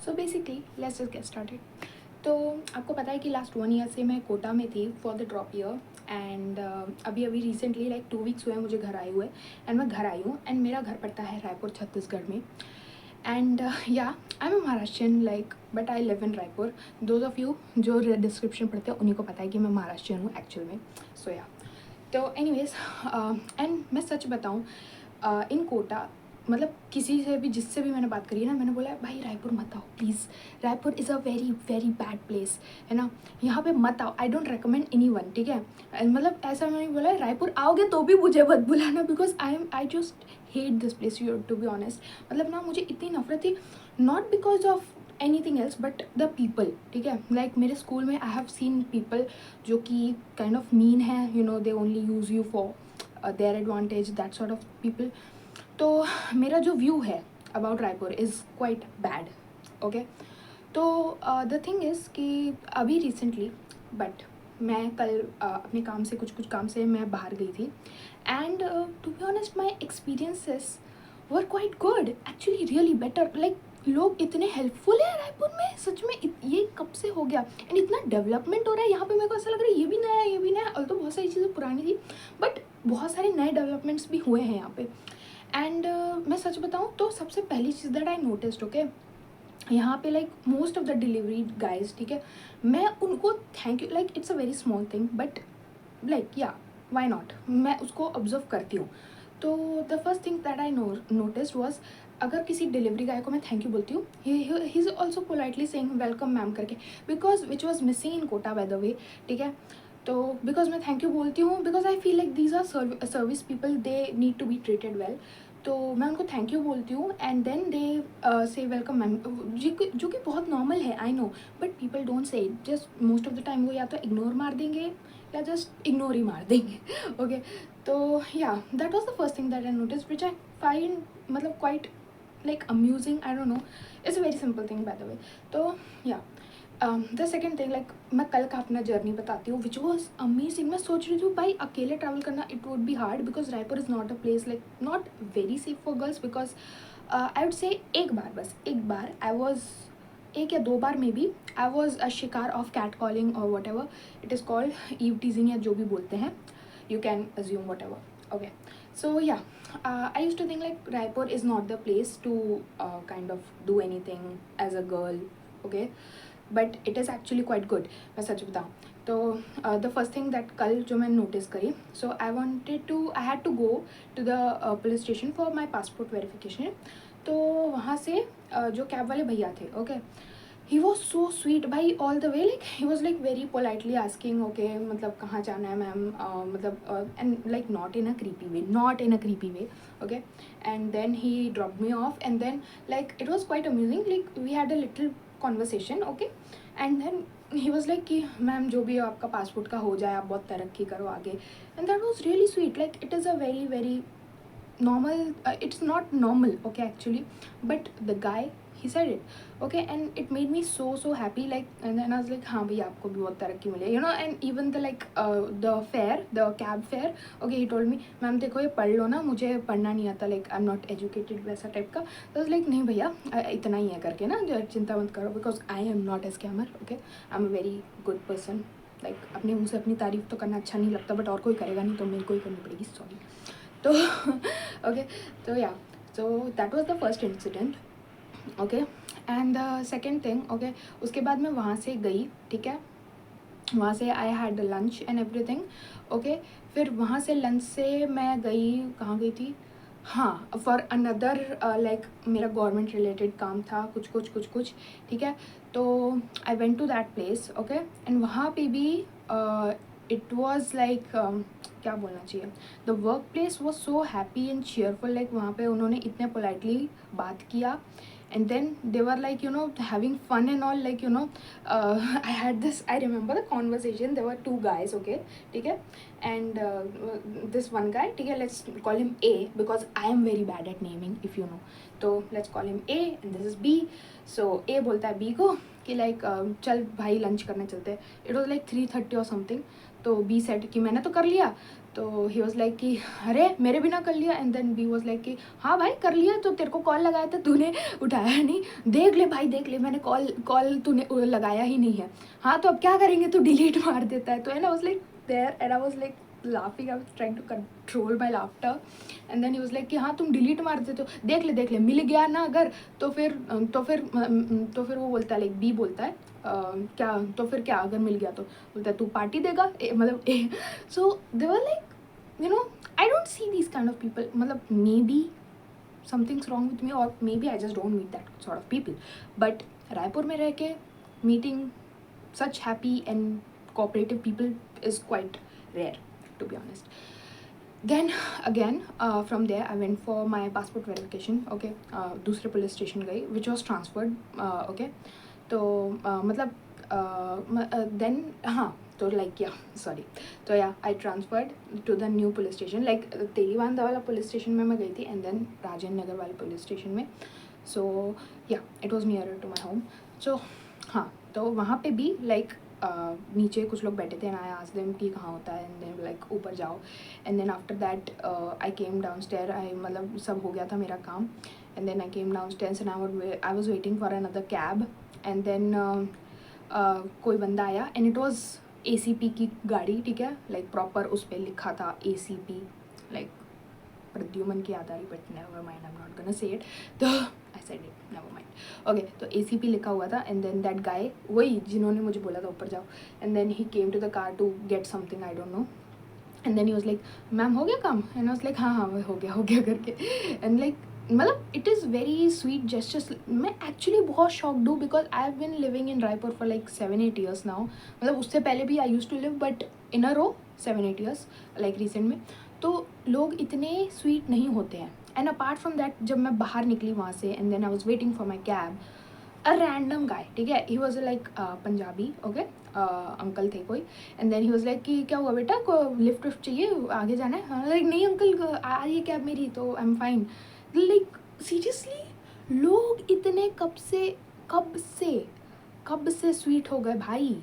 So basically let's just get started. तो आपको पता है कि लास्ट 1 ईयर से मैं कोटा में थी for the drop year and अभी अभी रिसेंटली लाइक 2 वीक्स हुए हैं मुझे घर आए हुए एंड मैं घर आई हूँ एंड मेरा घर पड़ता है रायपुर छत्तीसगढ़ में। एंड या I am a Maharashtrian like but I live in Raipur. Those of you जो डिस्क्रिप्शन पढ़ते हैं उन्हीं को पता है कि मैं महाराष्ट्रियन हूँ एक्चुअल में। सो या तो एनीवेज एंड मैं सच बताऊँ इन कोटा मतलब किसी से भी जिससे भी मैंने बात करी है ना, मैंने बोला भाई रायपुर मत आओ please, Raipur is a very very bad place है ना, यहाँ पे मत आओ। आई डोंट रिकमेंड एनी वन, ठीक है। मतलब ऐसा मैंने बोला रायपुर आओगे तो भी मुझे मत बुलाना because I just hate this place you to be honest. मतलब ना मुझे इतनी नफरत थी, not because of anything else but the people, ठीक है। लाइक मेरे स्कूल में आई हैव सीन पीपल जो कि काइंड ऑफ मीन है, you know, they only use you for their advantage, that sort of people. तो मेरा जो व्यू है about Raipur is quite bad, okay. तो द थिंग इज़ कि अभी रिसेंटली बट मैं कल अपने काम से कुछ काम से मैं बाहर गई थी and to be honest my experiences were quite good actually, really better. Like लोग इतने हेल्पफुल हैं रायपुर में, सच में। ये कब से हो गया एंड इतना डेवलपमेंट हो रहा है यहाँ पे, मेरे को ऐसा लग रहा है ये भी नया है, ये भी नया है। और तो बहुत सारी चीज़ें पुरानी थी बट बहुत सारे नए डेवलपमेंट्स भी हुए हैं यहाँ पे। एंड मैं सच बताऊँ तो सबसे पहली चीज़ दैट आई नोटिस्ड, ओके, यहाँ पे like most of the delivery guys, ठीक है, मैं उनको thank you, like it's a very small thing but like या वाई नॉट, मैं उसको ऑब्जर्व करती हूँ। तो the first thing that I noticed was, अगर किसी डिलीवरी गाय को मैं थैंक यू बोलती हूँ, he is also politely saying welcome ma'am करके, because which was missing in Kota by the way, ठीक है। तो बिकॉज मैं थैंक यू बोलती हूँ because I feel like these are service people, they need to be treated well. तो मैं उनको थैंक यू बोलती हूँ एंड देन दे से वेलकम मैम, जो कि बहुत नॉर्मल है, I know, but people don't say it. Just most of the time वो या तो इग्नोर मार देंगे या जस्ट इग्नोर ही मार देंगे, ओके। तो yeah that was the first thing that I notice which I find मतलब quite like amusing, I don't know, it's a very simple thing by the way. तो yeah the second thing, like मैं कल का अपना journey बताती हूँ which was amazing. मैं सोच रही थी भाई अकेले ट्रैवल करना it would be hard because Raipur is not a place like not very safe for girls because I would से एक बार आई वॉज, एक या दो बार may B I was a शिकार ऑफ कैट कॉलिंग और what ever it is called, eve teasing या जो भी बोलते हैं, you can assume whatever, okay। So yeah, I used to think like Raipur is not the place to kind of do anything as a girl, okay, but it is actually quite good, मैं सच बताऊँ तो। the first thing that कल जो मैं notice करी, so I had to go to the police station for my passport verification। तो वहाँ से जो कैब वाले भैया थे, okay, he was so sweet भाई all the way, like he was like very politely asking, okay, मतलब कहाँ जाना है मैम, मतलब and like not in a creepy way, okay. And then he drop me off and then like it was quite amusing, like we had a little conversation, okay. And then he was like कि ma'am जो भी आपका passport का हो जाए, आप बहुत तरक्की करो आगे। And that was really sweet, like it is a very very normal, it's not normal, okay, actually, but the guy, he said it, okay, and it made me so happy, like, and then I was like, हाँ भैया आपको भी बहुत तरक्की मिले, you know। and even the like the cab fare, okay, he told me ma'am देखो ये पढ़ लो ना, मुझे पढ़ना नहीं आता, like I'm not educated वैसा टाइप का। तो I was like नहीं भैया इतना ही है करके ना, जो चिंता मत करो because I am not a scammer, okay, I am a very good person. Like अपने मुँह से अपनी तारीफ तो करना अच्छा नहीं लगता बट और कोई करेगा नहीं तो मेरे को ही करनी पड़ेगी, सॉरी। तो ओके, तो या, so that was the first incident, okay. And the second thing, okay, उसके बाद मैं वहाँ से गई, ठीक है, वहाँ से I had lunch and everything, okay. फिर वहाँ से लंच से मैं गई, कहाँ गई थी, हाँ, फॉर अनदर लाइक मेरा गवर्नमेंट रिलेटेड काम था, कुछ, ठीक है। तो I went to that place, okay, and वहाँ पे भी इट वॉज लाइक क्या बोलना चाहिए, the work place was so happy and cheerful, like वहाँ पे उन्होंने इतने पोलाइटली बात किया and then they were like, you know, having fun and all, like, you know, I remember the conversation, there were two guys, okay, ठीक है, and this one guy, ठीक है, let's call him A because I am very bad at naming, if you know, तो let's call him A and this is B। so A बोलता है B को कि like चल भाई लंच करने चलते हैं, it was like 3:30 or something। तो B said कि मैंने तो कर लिया, तो ही वॉज लाइक कि अरे मेरे बिना कर लिया, and then we was like कि हाँ भाई कर लिया, तो तेरे को कॉल लगाया था तूने उठाया नहीं, देख ले भाई देख ले, मैंने कॉल तूने लगाया ही नहीं है, हाँ तो अब क्या करेंगे, तू डिलीट मार देता है। तो and I was like there and I was like laughing, I was trying to control my laughter, and then he was like कि हाँ तुम डिलीट मार देते हो, देख ले मिल गया ना अगर, तो फिर वो बोलता है लाइक बी बोलता है क्या, तो फिर क्या अगर मिल गया तो, बोलता है तू पार्टी देगा, मतलब so they were like you know I don't see these kind of people, मतलब maybe somethings wrong with me और maybe I just don't meet that sort of people, but Raipur में रह के meeting such happy and cooperative people is quite rare, to be honest. Then again from there I went for my passport verification, okay, दूसरे police station गई which was transferred, okay, तो मतलब then हाँ तो like या sorry तो yeah I transferred to the new police station, like Telibandha वाला police station में मैं गई थी एंड देन राजेंद्र नगर वाले पुलिस स्टेशन में, so yeah it was nearer to my home. So हाँ तो वहाँ पे भी लाइक नीचे कुछ लोग बैठे थे एंड आई आस्क्ड देम कि कहाँ होता है, एंड देन लाइक ऊपर जाओ, and then after that I came down stair, I मतलब सब हो गया था मेरा काम, and then I came down stairs and I was waiting for another cab, and then कोई बंदा आया एंड इट वॉज ACP की गाड़ी, ठीक है, लाइक प्रॉपर उस पर लिखा था ACP, लाइक प्रद्युमन की याद आ रही, but never mind, I am not gonna say it, तो I said it, never mind, okay, तो ACP लिखा हुआ था, एंड देन दैट गाय, वही जिन्होंने मुझे बोला था ऊपर जाओ, and then he came to the car to get something, I don't know, and then he was like ma'am हो गया काम, एंड आई वाज लाइक हाँ वो हो गया करके, एंड लाइक मतलब it is very sweet gestures. मैं एक्चुअली बहुत शॉक्ड हूँ because I have been living in Raipur for like 7-8 years now, मतलब उससे पहले भी I use to live but in a row 7-8 years like recent में, तो लोग इतने स्वीट नहीं होते हैं। एंड अपार्ट फ्रॉम दैट जब मैं बाहर निकली वहाँ से and then I was waiting for my cab, a random guy, ठीक है, he was like Punjabi, okay, uncle थे कोई, and then he was like कि क्या हुआ बेटा, को लिफ्ट विफ्ट चाहिए, आगे जाना है, लाइक नहीं अंकल आ रही है कैब मेरी, तो I am fine, like seriously लोग इतने कब से स्वीट हो गए भाई,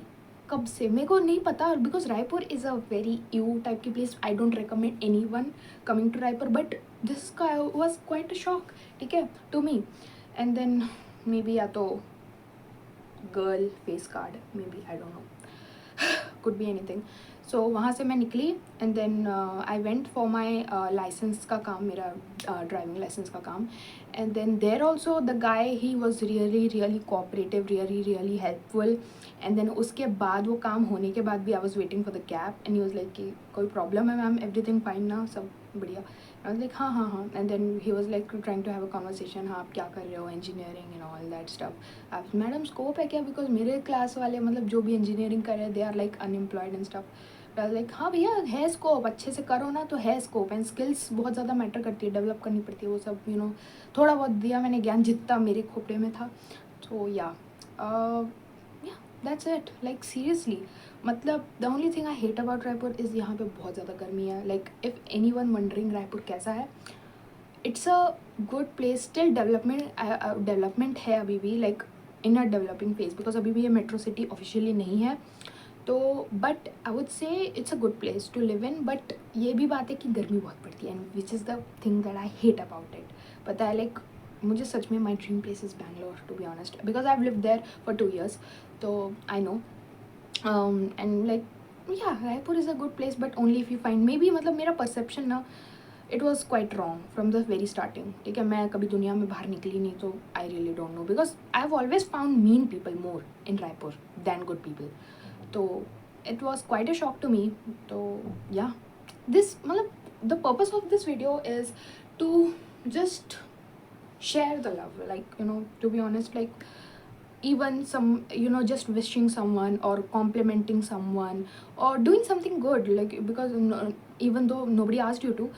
कब से मेरे को नहीं पता, because Raipur is a very यू टाइप की place, I don't recommend anyone coming to Raipur, but this was quite a shock, ठीक है, to me, and then maybe या तो girl face card, maybe I don't know, could be anything. So वहाँ से मैं निकली and then I went for my licence का काम, मेरा ड्राइविंग लाइसेंस का काम, and then there also the guy he was really cooperative, really helpful, and then उसके बाद वो काम होने के बाद भी I was waiting for the cab and he was like कि कोई प्रॉब्लम है मैम, एवरीथिंग फाइन ना, सब बढ़िया, आई वाज लाइक हाँ, and then he was like trying to have a conversation, हाँ आप क्या कर रहे हो, engineering and all that stuff, आप मैडम स्कोप है क्या, बिकॉज मेरे क्लास वाले मतलब जो भी इंजीनियरिंग कर रहे हैं they are like unemployed and stuff, like हाँ भैया है स्कोप, अच्छे से करो ना तो है स्कोप, एंड स्किल्स बहुत ज़्यादा मैटर करती है, डेवलप करनी पड़ती है वो सब, यू नो थोड़ा बहुत दिया मैंने ज्ञान जितना मेरे खोपड़े में था, तो yeah that's it, like seriously, मतलब the only thing I hate about Raipur is यहाँ पे बहुत ज़्यादा गर्मी है, like if any one wondering Raipur कैसा है, it's a good place, still development है अभी भी, like in a developing phase, because अभी भी ये मेट्रो सिटी ऑफिशियली नहीं है, तो but I would say it's a good place to live in, but ये भी बात है कि गर्मी बहुत पड़ती है, and which is the thing that I hate about it, पता है, लाइक मुझे सच में my dream place is Bangalore, to be honest, because I have lived there for 2 years, तो I know, and like yeah Raipur is a good place, but only if you find, maybe मतलब मेरा perception ना it was quite wrong from the very starting, ठीक है, मैं कभी दुनिया में बाहर निकली नहीं, तो I really don't know, because I have always found mean people more in Raipur than good people, तो it was quite a shock to me, so yeah, this मतलब the purpose of this video is to just share the love, like you know, to be honest, like even some, you know, just wishing someone or complimenting someone or doing something good, like because even though nobody asked you to,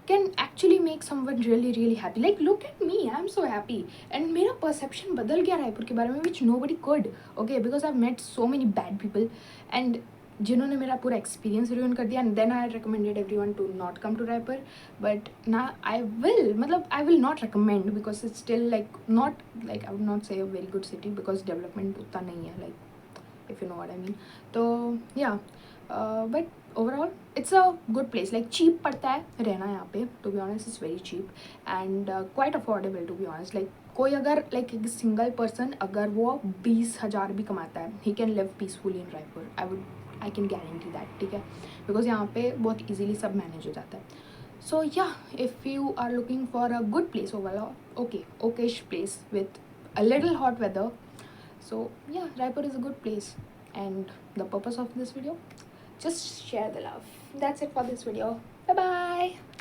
can actually make someone really happy, like look at me, I'm so happy, and मेरा perception बदल गया रायपुर के बारे में, which nobody could, okay, because I've met so many bad people and जिन्होंने मेरा पूरा experience review कर दिया, and then I recommended everyone to not come to Raipur, but ना I will not recommend, because it's still like not, like I would not say a very good city, because development उतना नहीं है, like if you know what I mean, तो yeah but overall it's a good place, like cheap पड़ता है रहना यहाँ पे, to be honest it's very cheap and quite affordable to be honest. Like कोई अगर लाइक एक सिंगल पर्सन अगर वो 20,000 भी कमाता है, he can live peacefully in Raipur, I can guarantee that, ठीक है, बिकॉज यहाँ पे बहुत ईजिली सब मैनेज हो जाता है। So yeah, if you are looking for a good place overall, okayish place with a little hot weather, so yeah, Raipur is a good place. And the purpose of this video, just share the love. That's it for this video. Bye bye.